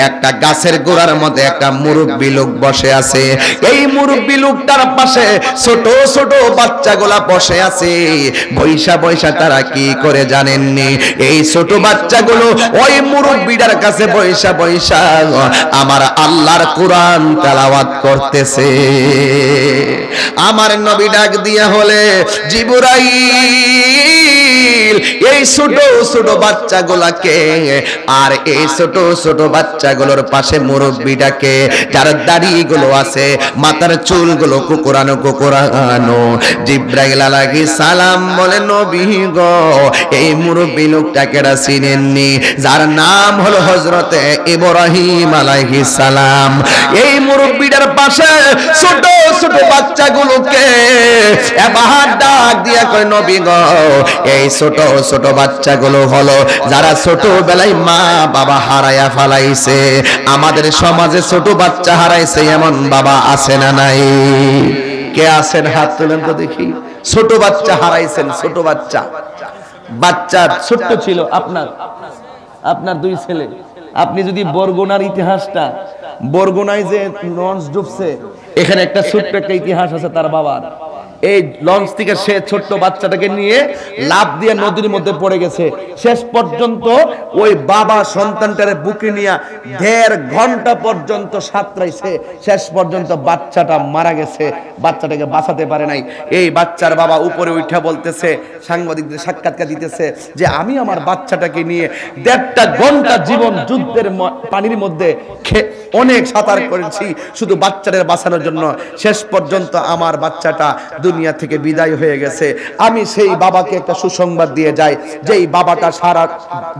একটা গাছের গোড়ার মধ্যে একটা মুরব্বী লোক বসে আছে। এই মুরব্বী লোকটার পাশে ছোট ছোট বাচ্চাগুলা বসে আছে। বৈশা বৈশা তারা কি করে জানেননি? এই ছোট বাচ্চাগুলো ওই মুরব্বীটার কাছে বৈশা বৈশা আমার আল্লাহর কোরআন তেলাওয়াত করতেছে। আমার নবী ডাক দিয়া হলে জিবরাইল এই ছোট ছোট বাচ্চাগুলাকে আর এই ছোট ছোট বাচ্চাগুলোর পাশে মুরব্বিটাকে, যার দাড়িগুলো আছে, মাথার চুলগুলো কুকুরানো কুকুরানো। জিবরাইল আলাইহিস সালাম বলে, নবী গো, এই মুরব্বি লোকটাকে চিনেননি? যার নাম হলো হযরতে ইব্রাহিম আলাইহিস সালাম। এই মুরব্বিটার পাশে ছোট ছোট বাচ্চাগুলোকে এবার ডাক দিয়া কয়, নবী গো, এই ছোট ছোট বাচ্চাগুলো হলো যারা ছোটবেলায় মা বাবা হারায়া ফেলাইছে। আমাদের সমাজে ছোট বাচ্চা হারাইছে এমন বাবা আছে না নাই? কে আছেন হাত তুলেন তো দেখি। ছোট বাচ্চা হারাইছেন, ছোট বাচ্চা, বাচ্চা ছোট্ট ছিল। আপনার দুই ছেলে, আপনি যদি বরগুনার ইতিহাসটা, বরগুনায় যে লঞ্চ ডুবছে, এখানে একটা ছোট্ট একটা ইতিহাস আছে তার বাবার। এই লঞ্চ থেকে সে ছোট্ট বাচ্চাটাকে নিয়ে লাফ দিয়ে নদীর মধ্যে পড়ে গেছে। শেষ পর্যন্ত ওই বাবা সন্তানটারে বুকে নিয়ে 1.5 ঘন্টা পর্যন্ত সাঁতরাইছে। শেষ পর্যন্ত বাচ্চাটা মারা গেছে, বাচ্চাটাকে বাঁচাতে পারে নাই। এই বাচ্চার বাবা উপরে উঠা বলতেছে, সাংবাদিকদের সাক্ষাৎকার দিতেছে যে আমি আমার বাচ্চাটাকে নিয়ে 1.5 ঘন্টা জীবন যুদ্ধের পানির মধ্যে অনেক সাঁতার করেছি শুধু বাচ্চাদের বাঁচানোর জন্য। শেষ পর্যন্ত আমার বাচ্চাটা দুনিয়া থেকে বিদায় হয়ে গেছে। আমি সেই বাবাকে একটা সুসংবাদ দিয়ে যাই, যেই বাবাটা সারা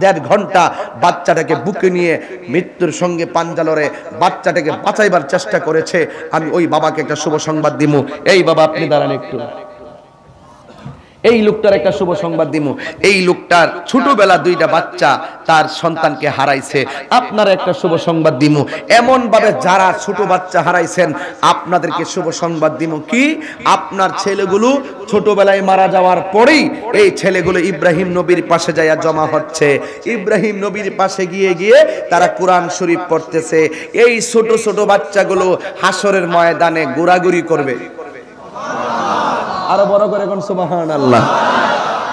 1.5 ঘন্টা বাচ্চাটাকে বুকে নিয়ে মৃত্যুর সঙ্গে পাঞ্জা লড়ে বাচ্চাটাকে বাঁচাইবার চেষ্টা করেছে, আমি ওই বাবাকে একটা শুভ সংবাদ দিমু। এই বাবা আপনি দাঁড়ান একটু, এই লোকটার একটা শুভ সংবাদ দিমু। এই লোকটার ছোটবেলা 2টা বাচ্চা তার সন্তানকে হারাইছে, আপনার একটা শুভ সংবাদ দিমু। এমন ভাবে যারা ছোট বাচ্চা হারাইছেন আপনাদেরকে শুভ সংবাদ দিমু কি, আপনার ছেলেগুলো ছোটবেলায় মারা যাওয়ার পরেই এই ছেলেগুলো ইব্রাহিম নবীর পাশে যাইয়া জমা হচ্ছে। ইব্রাহিম নবীর পাশে গিয়ে গিয়ে তারা কোরআন শরীফ পড়তেছে। এই ছোট ছোট বাচ্চাগুলো হাসরের ময়দানে ঘোরাঘুরি করবে। আরো বড় করে কোন সুবহানাল্লাহ।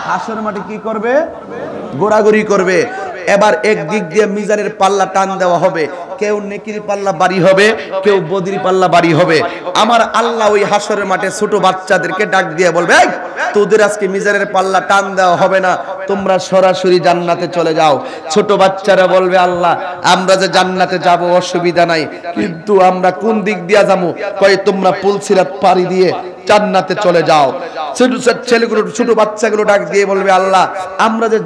হাসর মাঠে কি করবে? ঘোরাঘুরি করবে। এবার একদিক দিয়ে মিজানের পাল্লা টান দেওয়া হবে, কেউ নেকির পাল্লা বাড়ি হবে, কেউ বদির পাল্লা বাড়ি হবে। আমার আল্লাহ ওই হাসরের মাঠে ছোট বাচ্চাদেরকে ডাক দিয়ে বলবে, এই তোদের আজকে মিজানের পাল্লা টান দেওয়া হবে না, তোমরা সরাসরি জান্নাতে চলে যাও। ছোট বাচ্চারা বলবে, আল্লাহ আমরা যে জান্নাতে যাব অসুবিধা নাই, কিন্তু আমরা কোন দিক দিয়ে যাবো? কয় তোমরা পুলসিরাত পাড়ি দিয়ে জান্নাতে চলে যাও। ছোট ছেলেগুলো, ছোট বাচ্চাগুলো ডাক দিয়ে বলবে, আল্লাহ আমরা যে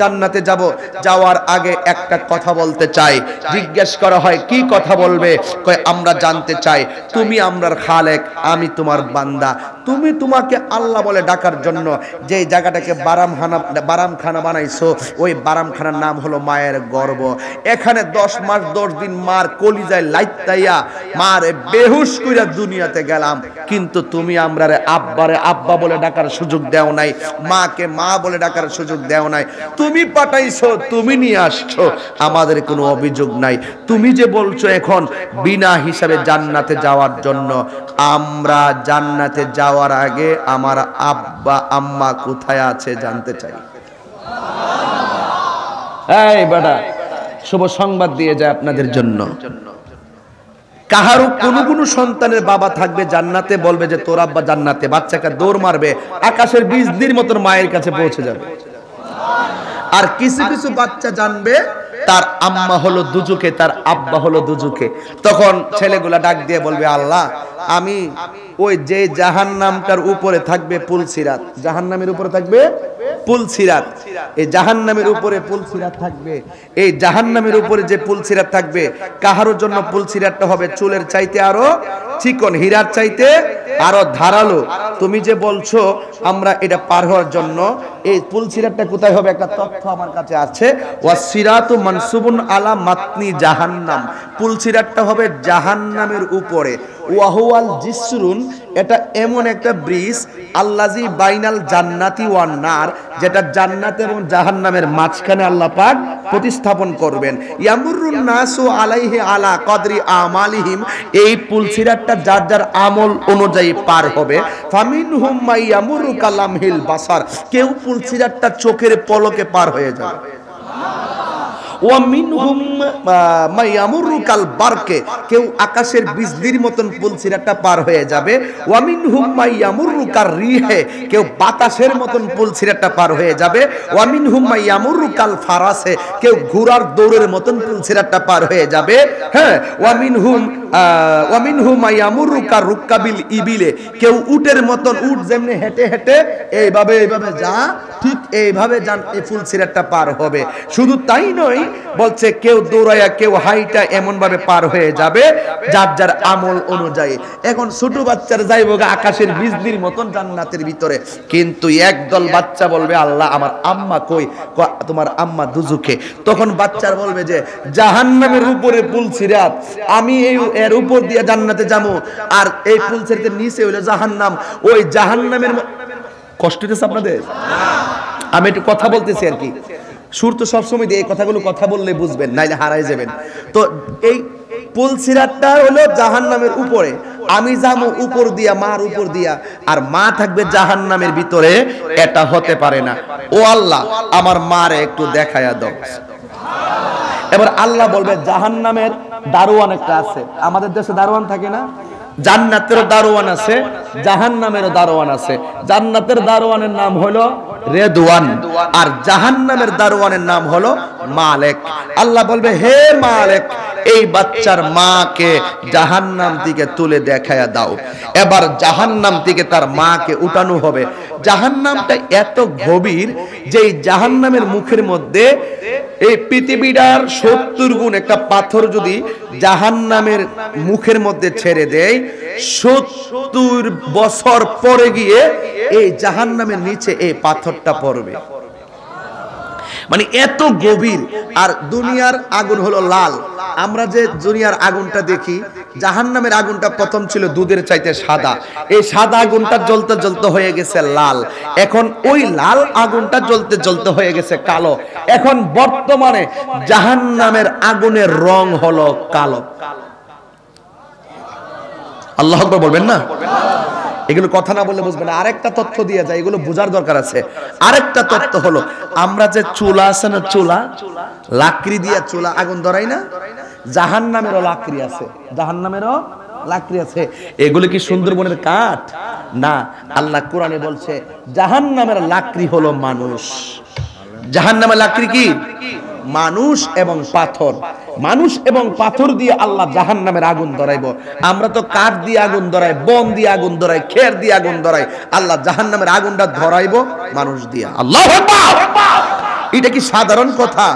জান্নাতে যাব, যাওয়ার আগে একটা কথা বলতে চাই। জিজ্ঞেস করা হয় কি কথা বলবে? কয় আমরা জানতে চাই তুমি আমরার খালেক, আমি তোমার বান্দা। তোমাকে আল্লাহ বলে ডাকার জন্য যে জায়গাটাকে বারামখানা বানাইছো, ওই বারামখানার নাম হলো মায়ের গর্ভ। এখানে 10 মাস 10 দিন মার কলিজায় লাইতাইয়া মার বেহুশ কইরা দুনিয়াতে গেলাম, কিন্তু তুমি আমরারে আব্বা বলে ডাকার সুযোগ দেও নাই, মাকে মা বলে ডাকার সুযোগ দেও নাই। তুমি পাঠাইছো, তুমি নিয়ে আসছো, আমাদের কোনো অভিযোগ নাই। তুমি যে বলছো এখন বিনা হিসাবে জান্নাতে যাওয়ার জন্য, আমরা জান্নাতে যাওয়ার আগে আমার আব্বা আম্মা কোথায় আছে জানতে চাই। এই বেটা, শুভ সংবাদ দিয়ে যায় আপনাদের জন্য। কাহারও কোনো সন্তানের বাবা থাকবে জান্নাতে, বলবে যে তোর আব্বা জান্নাতে, বাচ্চাকে দৌড় মারবে, আকাশের বিজলির মতন মায়ের কাছে পৌঁছে যাবে। আর কিছু কিছু বাচ্চা জানবে তার আম্মা হলো দুজুকে, তার আব্বা হলো দুজুকে। তখন ছেলেগুলা ডাক দিয়ে বলবে, আল্লাহ আমি ওই যে জাহান্নামটার উপরে থাকবে পুলসিরাত, জাহান্নামের উপরে থাকবে পুলসিরাত, এই জাহান্নামের উপরে পুলসিরাত থাকবে। এই জাহান্নামের উপরে যে পুলসিরাত থাকবে, কাহারোর জন্য পুলসিরাতটা হবে চুলের চাইতে আরো চিকন, হীরার চাইতে আরো ধারালো। তুমি যে বলছো আমরা এটা পার হওয়ার জন্য, এই পুলসিরাতটা কোথায় হবে? একটা তথ্য আমার কাছে আছে, ওয়াসিরাতু মানসুবুন আলা মাতনি জাহান্নাম। পুলসিরাতটা হবে জাহান্নামের উপরে। ওয়াহুয়াল জিসরুন, এটা এমন একটা ব্রিজ আল্লাজি বাইনাল জান্নাতি ওয়ান নার, যেটা জান্নাত এবং জাহান্নামের মাঝখানে আল্লাহ পাক প্রতিস্থাপন করবেন। ইয়ামুরুন নাসু আলাইহি আলা কদরি আমালিহিম, এই পুলসিরাতটা যার যার আমল অনুযায়ী পার হবে। ফামিনহুম মাইয়ামুরু কালামহিল বাসার, কেউ পুলসিরাতটা চোখের পলকে পার হয়ে যাবে। ওয়া মিনহুম মাইয়ামুরু কাল বারকে, কেউ আকাশের বিজলির মতন পুলসিরাতটা পার হয়ে যাবে। ওয়া মিনহুম মাইয়ামুরু কার রিহে, কেউ বাতাসের মতন পুলসিরাতটা পার হয়ে যাবে। ওয়া মিনহুম মাইয়ামুরু কাল ফারাসে, কেউ ঘোড়ার দৌড়ের মতন পুলসিরাতটা পার হয়ে যাবে। হ্যাঁ, ওয়া মিনহুম মাইয়ামুরু কার রুকাবিল ইবিলে, কেউ উটের মতন, উট যেমনি হেঁটে হেঁটে এইভাবে যা, ঠিক এইভাবে যান এই পুলসিরাতটা পার হবে। শুধু তাই নয়, বলছে কেউ দৌড়ায়া কেউ হাইটা এমন ভাবে পার হয়ে যাবে যার যার আমল অনুযায়ী। এখন ছোট বাচ্চারা যাইবো আকাশের বিজলির মতন জান্নাতের ভিতরে, কিন্তু একদল বাচ্চা বলবে আল্লাহ আমার আম্মা কই? তোমার আম্মা দুজুকে। তখন বাচ্চারা বলবে যে জাহান্নামের উপরে পুলসিরাত, আমি এর উপর দিয়ে জান্নাতে যাবো, আর এই পুলসিরাতের নিচে হইলো জাহান্নাম। ওই জাহান্নামের কষ্ট হচ্ছে আপনাদের? আমি একটু কথা বলতেছি আর কি, সুর তো সবসময় দিয়ে এই কথাগুলো কথা বললে বুঝবেন, নাইলে হারাই যাবেন। তো এই পুলসিরাতটা হলো জাহান্নামের উপরে, আমি যাবো উপর দিয়া, মার উপর দিয়া, আর মা থাকবে জাহান্নামের ভিতরে। এটা হতে পারে না। ও আল্লাহ আমার মারে একটু দেখায়া দাও। এবার আল্লাহ বলবে জাহান্নামের দারোয়ান একটা আছে, আমাদের দেশে দারোয়ান থাকে না? জান্নাতেরও দারোয়ান আছে, জাহান্নামেরও দারোয়ান আছে। জান্নাতের দারোয়ানের নাম হলো রেদওয়ান, আর জাহান্নামের দারোয়ানের নাম হলো মালিক। আল্লাহ বলবে হে মালিক, এই বাচ্চার মাকে জাহান্নাম থেকে তুলে দেখায়া দাও। এবার জাহান্নাম থেকে তার মাকে উঠানো হবে। জাহান্নামটা এত গভীর যে এই জাহান্নামের মুখের মধ্যে এই পৃথিবীটার 70 গুণ একটা পাথর যদি জাহান্নামের মুখের মধ্যে ছেড়ে দেয়, 70 বছর পরে গিয়ে এই জাহান্নামের নিচে এই পাথরটা পড়বে। মানে এত গভীর। আর দুনিয়ার আগুন হলো লাল। আমরা যে দুনিয়ার আগুনটা দেখি, জাহান্নামের আগুনটা প্রথম ছিল দুধের চাইতে সাদা। এই সাদা আগুনটা জ্বলতে জ্বলতে হয়ে গেছে লাল। এখন ওই লাল আগুনটা জ্বলতে জ্বলতে হয়ে গেছে কালো। এখন বর্তমানে জাহান্নামের আগুনের রং হলো কালো। আল্লাহু আকবার বলবেন না? এগুলো কথা না বললে বুঝবে না। আরেকটা তথ্য দিয়ে যায়, এগুলো বোঝার দরকার আছে। আরেকটা তথ্য হলো, আমরা যে চুলা আছে না, চুলা লাকড়ি দিয়ে চুলা আগুন ধরাই না, জাহান্নামেরও লাকড়ি আছে, জাহান্নামেরও লাকড়ি আছে। এগুলো কি সুন্দরবনের কাঠ? না, আল্লাহ কোরআনে বলছে জাহান্নামের লাকড়ি হলো মানুষ। জাহান্নামের লাকড়ি কি? মানুষ এবং পাথর। মানুষ এবং পাথর দিয়ে আল্লাহ জাহান্নামের আগুন ধরাইব। আমরা তো কাঠ দিয়ে আগুন ধরাই, বন দিয়ে আগুন ধরাই, খের দিয়ে আগুন ধরাই। আল্লাহ জাহান্নামের আগুনটা ধরাইব মানুষ দিয়ে। আল্লাহু আকবার! এটা কি সাধারণ কথা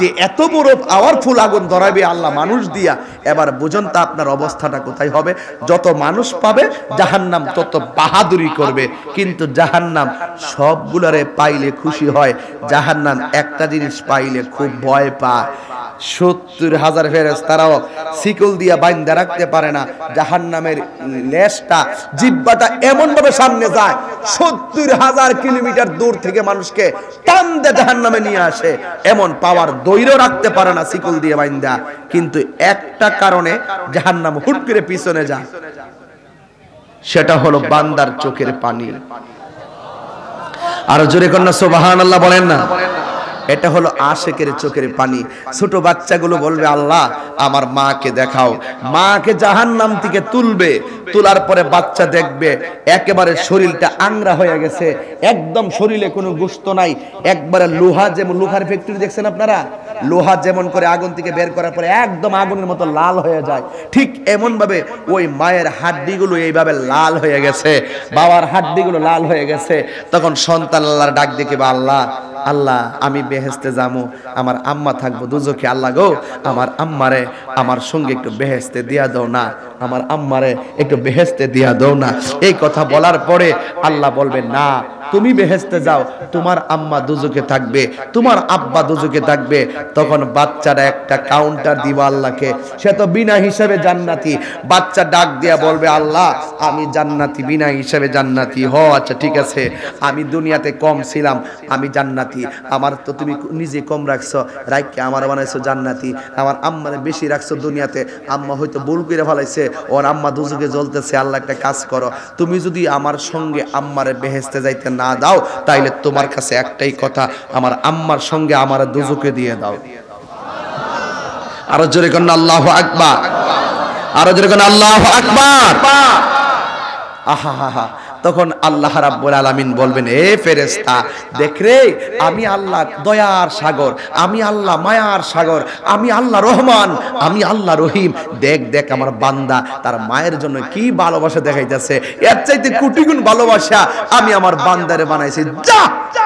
যে এত বড় পাওয়ারফুল আগুন ধরাইবে আল্লাহ মানুষ দিয়া? এবার বুঝুন তা আপনার অবস্থাটা কোথায় হবে। যত মানুষ পাবে জাহান্নাম তত বাহাদুরি করবে, কিন্তু জাহান্নাম সবগুলারে পাইলে খুশি হয়। জাহান্নাম একটা জিনিস পাইলে খুব ভয় পায়। 70,000 ফেরেশতারাও শিকল দিয়া বাইন্ধা রাখতে পারে না। জাহান্নামের লেজটা, জিহ্বাটা এমন ভাবে সামনে যায়, 70,000 কিলোমিটার দূর থেকে মানুষকে টান দিয়ে জাহান্নামে নিয়ে আসে। এমন পাওয়ার দৈর্ঘ্য রাখতে পারে না শিকল দিয়ে বাইন্ধা। কিন্তু একটা কারণে জাহান্নাম হুট করে পিছনে যায়, সেটা হলো বান্দার চোখের পানি। আর জোরে কন্যা সুবহানাল্লাহ বলেন না? এটা হলো আশিকের চোখের পানি। ছোট বাচ্চাগুলো বলবে আল্লাহ আমার মাকে দেখাও। মাকে জাহান্নাম থেকে তুলবে, তোলার পরে বাচ্চা দেখবে একেবারে শরীরটা আংরা হয়ে গেছে, একদম শরীরে কোনো গোশত নাই, একবারে লোহা, যেমন লোহার ফ্যাক্টরি দেখছেন আপনারা, লোহা যেমন করে আগুন থেকে বের করার পরে একদম আগুনের মতো লাল হয়ে যায়, ঠিক এমন ভাবে ওই মায়ের হাড্ডিগুলো এইভাবে লাল হয়ে গেছে, বাবার হাড্ডিগুলো লাল হয়ে গেছে। তখন সন্তান আল্লাহর ডাক দেখে, আল্লাহ আল্লাহ আমি বেহেশতে যাবো, আমার আম্মা থাকবো দুজকে, আল্লাহ গো আমার আম্মারে আমার সঙ্গে একটু বেহেশতে দিয়া দাও না, আমার আম্মারে একটু বেহেশতে দিয়া দাও না। এই কথা বলার পরে আল্লাহ বলবে না, তুমি বেহেশতে যাও, তোমার আম্মা দুজকে থাকবে, তোমার আব্বা দুজকে থাকবে। তখন বাচ্চাটা একটা কাউন্টার দিবা আল্লাহকে, সে তো বিনা হিসাবে জান্নাতি। বাচ্চা ডাক দিয়া বলবে, আল্লাহ আমি জান্নাতি, বিনা হিসাবে জান্নাতি। আচ্ছা ঠিক আছে, আমি দুনিয়াতে কম ছিলাম, আমি জান্নাতি। আমার তো তুমি নিজে কম রাখছো, রাইকে আমার বানাইছো জান্নাতি। আমার আম্মারে বেশি রাখছো দুনিয়াতে, আম্মা হয়তো ভুল করে ফেলাইছে, ওর আম্মা দুজকে জ্বলতেছে। আল্লাহ একটা কাজ করো, তুমি যদি আমার সঙ্গে আম্মারে বেহেশতে যাইতে না দাও, তাইলে তোমার কাছে একটাই কথা, আমার আম্মার সঙ্গে আমার দুজকে দিয়ে দাও। আরো জোরে কোন আল্লাহু আকবার, আরো জোরে কোন আল্লাহু আকবার। আহা, তখন আল্লাহ রাব্বুল আলামিন বলবেন, এ ফেরেশতা দেখ রে, আমি আল্লাহ দয়ার সাগর, আমি আল্লাহ মায়ার সাগর, আমি আল্লাহ রহমান, আমি আল্লাহ রহিম। দেখ দেখ আমার বান্দা তার মায়ের জন্য কি ভালোবাসা দেখাইতেছে, এর চাইতে কোটি গুণ ভালোবাসা আমি আমার বান্দারে বানাইছি। যা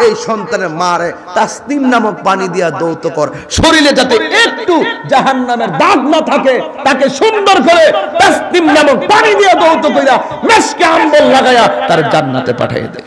এই সন্তানের মারে তাসনিম নামক পানি দিয়া দৌত কর, শরীরে যাতে একটু জাহান্নামের দাগ না থাকে, তাকে সুন্দর করে তাসনিম নামক পানি দিয়া দৌত কইরা মেশকে আম্বল লাগায়া তার জান্নাতে পাঠিয়ে দে।